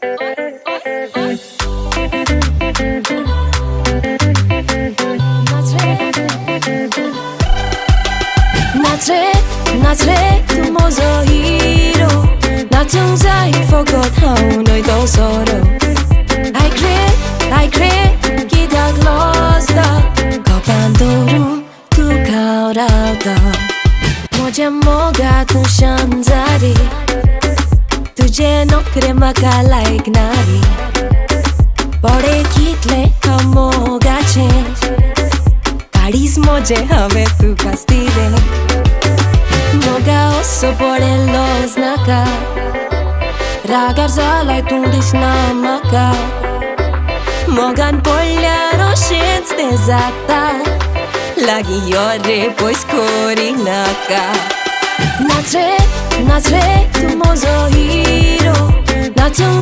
NACH RE, 투모서 히로 나 정자이 forgot how 너희 더 서로 I cry 기다 lost 거반도로 두 가오라다 모자 뭐가 두션 자리 तुझे नौकरे मका like नारी बड़े कितले हमोगाचे काढीस मोजे हवे तू कास्ती रे Moga osso pore los naka ragar zalai tu dis namaka mogan pogliano shits desata lagi yore pois korinaka NACH RE, tu mozo hiro